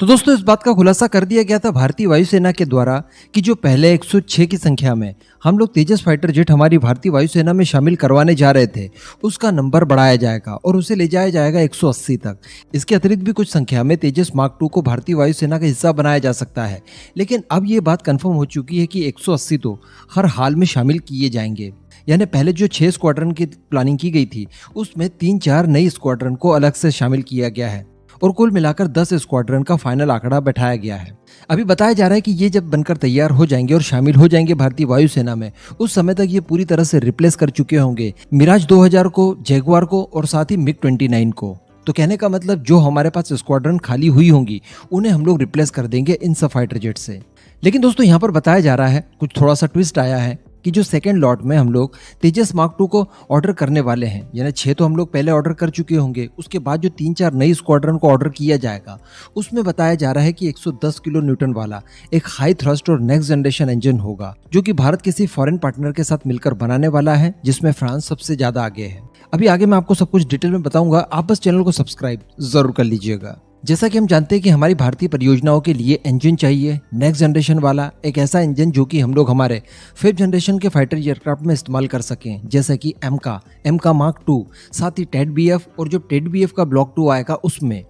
तो दोस्तों इस बात का खुलासा कर दिया गया था भारतीय वायुसेना के द्वारा कि जो पहले 106 की संख्या में हम लोग तेजस फाइटर जेट हमारी भारतीय वायुसेना में शामिल करवाने जा रहे थे, उसका नंबर बढ़ाया जाएगा और उसे ले जाया जाएगा 180 तक। इसके अतिरिक्त भी कुछ संख्या में तेजस मार्क 2 को भारतीय वायुसेना का हिस्सा बनाया जा सकता है। लेकिन अब ये बात कंफर्म हो चुकी है कि 180 तो हर हाल में शामिल किए जाएंगे। यानी पहले जो 6 स्क्वाड्रन की प्लानिंग की गई थी उसमें 3-4 नई स्क्वाड्रन को अलग से शामिल किया गया है और कुल मिलाकर 10 स्क्वाड्रन का फाइनल आंकड़ा बैठाया गया है। अभी बताया जा रहा है कि ये जब बनकर तैयार हो जाएंगे और शामिल हो जाएंगे भारतीय वायुसेना में, उस समय तक ये पूरी तरह से रिप्लेस कर चुके होंगे मिराज 2000 को, जैगुआर को और साथ ही मिग 29 को। तो कहने का मतलब जो हमारे पास स्क्वाड्रन खाली हुई होंगी उन्हें हम लोग रिप्लेस कर देंगे इन सब फाइटर जेट से। लेकिन दोस्तों यहाँ पर बताया जा रहा है, कुछ थोड़ा सा ट्विस्ट आया है कि जो सेकेंड लॉट में हम लोग तेजस मार्क 2 को ऑर्डर करने वाले हैं, यानी 6 तो हम लोग पहले ऑर्डर कर चुके होंगे, उसके बाद जो 3-4 नई स्क्वाड्रन को ऑर्डर किया जाएगा उसमें बताया जा रहा है कि 110 किलो न्यूटन वाला एक हाई थ्रस्ट और नेक्स्ट जनरेशन इंजन होगा, जो कि भारत किसी फॉरेन पार्टनर के साथ मिलकर बनाने वाला है, जिसमें फ्रांस सबसे ज्यादा आगे है। अभी आगे मैं आपको सब कुछ डिटेल में बताऊंगा, आप बस चैनल को सब्सक्राइब जरूर कर लीजिएगा। जैसा कि हम जानते हैं कि हमारी भारतीय परियोजनाओं के लिए इंजन चाहिए नेक्स्ट जनरेशन वाला, एक ऐसा इंजन जो कि हम लोग हमारे 5th जनरेशन के फाइटर एयरक्राफ्ट में इस्तेमाल कर सकें, जैसे कि एमका मार्क 2, साथ ही टेड बीएफ और जो टेड बीएफ का ब्लॉक 2 आएगा उसमें।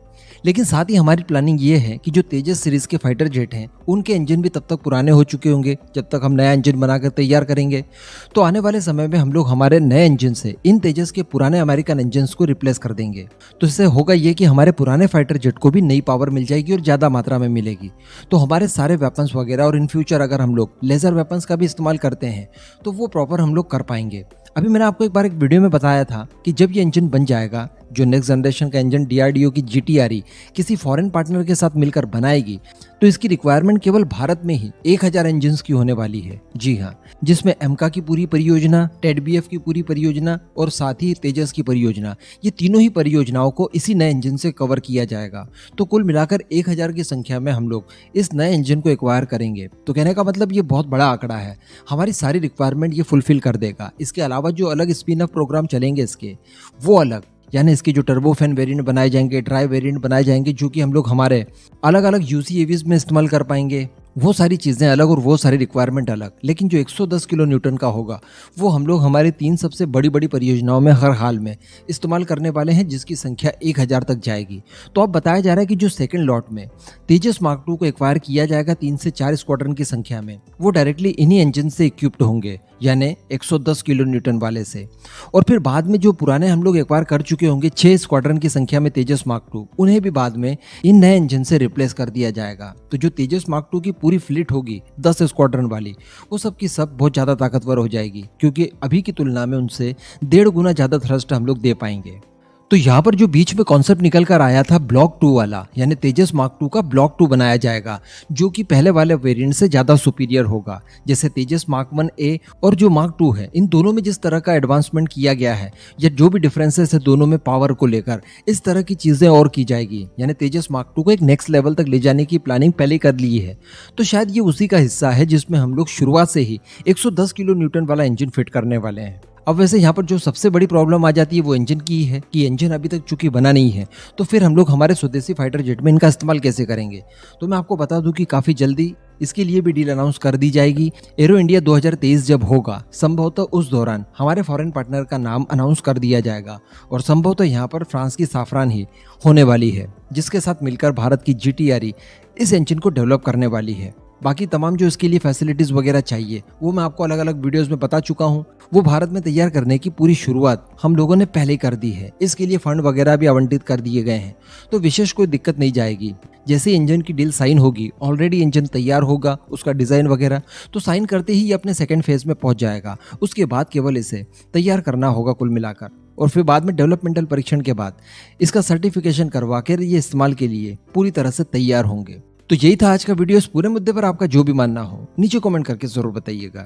लेकिन साथ ही हमारी प्लानिंग ये है कि जो तेजस सीरीज के फाइटर जेट हैं उनके इंजन भी तब तक पुराने हो चुके होंगे जब तक हम नया इंजन बनाकर तैयार करेंगे। तो आने वाले समय में हम लोग हमारे नए इंजन से इन तेजस के पुराने अमेरिकन इंजन को रिप्लेस कर देंगे। तो इससे होगा ये कि हमारे पुराने फाइटर जेट को भी नई पावर मिल जाएगी और ज्यादा मात्रा में मिलेगी। तो हमारे सारे वेपन्स वगैरह और इन फ्यूचर अगर हम लोग लेजर वेपन्स का भी इस्तेमाल करते हैं तो वो प्रॉपर हम लोग कर पाएंगे। अभी मैंने आपको एक बार एक वीडियो में बताया था कि जब ये इंजन बन जाएगा, जो नेक्स्ट जनरेशन का इंजन डीआरडीओ की जीटीआरई किसी फॉरेन पार्टनर के साथ मिलकर बनाएगी, तो इसकी रिक्वायरमेंट केवल भारत में ही 1000 इंजन की होने वाली है। जी हाँ, जिसमें एमका की पूरी परियोजना, टेड बीएफ की पूरी परियोजना और साथ ही तेजस की परियोजना, ये तीनों ही परियोजनाओं को इसी नए इंजन से कवर किया जाएगा। तो कुल मिलाकर 1000 की संख्या में हम लोग इस नए इंजन को एक्वायर करेंगे। तो कहने का मतलब ये बहुत बड़ा आंकड़ा है, हमारी सारी रिक्वायरमेंट ये फुलफिल कर देगा। इसके अलावा जो अलग स्पिन अप प्रोग्राम चलेंगे इसके, वो अलग, यानी इसके जो टर्बोफैन वेरिएंट बनाए जाएंगे, ड्राई वेरिएंट बनाए जाएंगे, जो कि हम लोग हमारे अलग अलग यूसीएवीज में इस्तेमाल कर पाएंगे, वो सारी चीज़ें अलग और वो सारी रिक्वायरमेंट अलग। लेकिन जो 110 किलो न्यूटन का होगा वो हम लोग हमारी 3 सबसे बड़ी बड़ी परियोजनाओं में हर हाल में इस्तेमाल करने वाले हैं, जिसकी संख्या 1000 तक जाएगी। तो अब बताया जा रहा है कि जो सेकंड लॉट में तेजस मार्क 2 को एक्वायर किया जाएगा 3 से 4 स्क्वाड्रन की संख्या में, वो डायरेक्टली इन्हीं इंजन से इक्विप्ड होंगे, यानी 110 किलो न्यूटन वाले से। और फिर बाद में जो पुराने हम लोग एक्वायर कर चुके होंगे 6 स्क्वाड्रन की संख्या में तेजस मार्क 2, उन्हें भी बाद में इन नए इंजन से रिप्लेस कर दिया जाएगा। तो जो तेजस मार्क 2 की पूरी फ्लीट होगी 10 स्क्वाड्रन वाली, वो सब की सब बहुत ज्यादा ताकतवर हो जाएगी, क्योंकि अभी की तुलना में उनसे 1.5 गुना ज्यादा थ्रस्ट हम लोग दे पाएंगे। तो यहाँ पर जो बीच में कॉन्सेप्ट निकल कर आया था ब्लॉक 2 वाला, यानी तेजस मार्क 2 का ब्लॉक 2 बनाया जाएगा, जो कि पहले वाले वेरिएंट से ज्यादा सुपीरियर होगा। जैसे तेजस मार्क 1A और जो मार्क 2 है, इन दोनों में जिस तरह का एडवांसमेंट किया गया है या जो भी डिफरेंसेस है दोनों में पावर को लेकर, इस तरह की चीजें और की जाएगी। यानी तेजस मार्क 2 को एक नेक्स्ट लेवल तक ले जाने की प्लानिंग पहले कर ली है। तो शायद ये उसी का हिस्सा है जिसमें हम लोग शुरुआत से ही 110 किलो न्यूटन वाला इंजन फिट करने वाले हैं। अब वैसे यहाँ पर जो सबसे बड़ी प्रॉब्लम आ जाती है वो इंजन की है कि इंजन अभी तक चूंकि बना नहीं है, तो फिर हम लोग हमारे स्वदेशी फाइटर जेट में इनका इस्तेमाल कैसे करेंगे। तो मैं आपको बता दूं कि काफ़ी जल्दी इसके लिए भी डील अनाउंस कर दी जाएगी। एरो इंडिया 2023 जब होगा, संभवतः उस दौरान हमारे फॉरेन पार्टनर का नाम अनाउंस कर दिया जाएगा और संभवतः यहाँ पर फ्रांस की साफरान ही होने वाली है, जिसके साथ मिलकर भारत की जीटीआरई इस इंजन को डेवलप करने वाली है। बाकी तमाम जो इसके लिए फैसिलिटीज वगैरह चाहिए वो मैं आपको अलग अलग वीडियोस में बता चुका हूँ। वो भारत में तैयार करने की पूरी शुरुआत हम लोगों ने पहले कर दी है। इसके लिए फंड वगैरह भी आवंटित कर दिए गए हैं, तो विशेष कोई दिक्कत नहीं जाएगी। जैसे इंजन की डील साइन होगी, ऑलरेडी इंजन तैयार होगा, उसका डिजाइन वगैरह, तो साइन करते ही ये अपने सेकेंड फेज में पहुंच जाएगा। उसके बाद केवल इसे तैयार करना होगा कुल मिलाकर, और फिर बाद में डेवलपमेंटल परीक्षण के बाद इसका सर्टिफिकेशन करवा कर ये इस्तेमाल के लिए पूरी तरह से तैयार होंगे। तो यही था आज का वीडियो। इस पूरे मुद्दे पर आपका जो भी मानना हो नीचे कमेंट करके जरूर बताइएगा।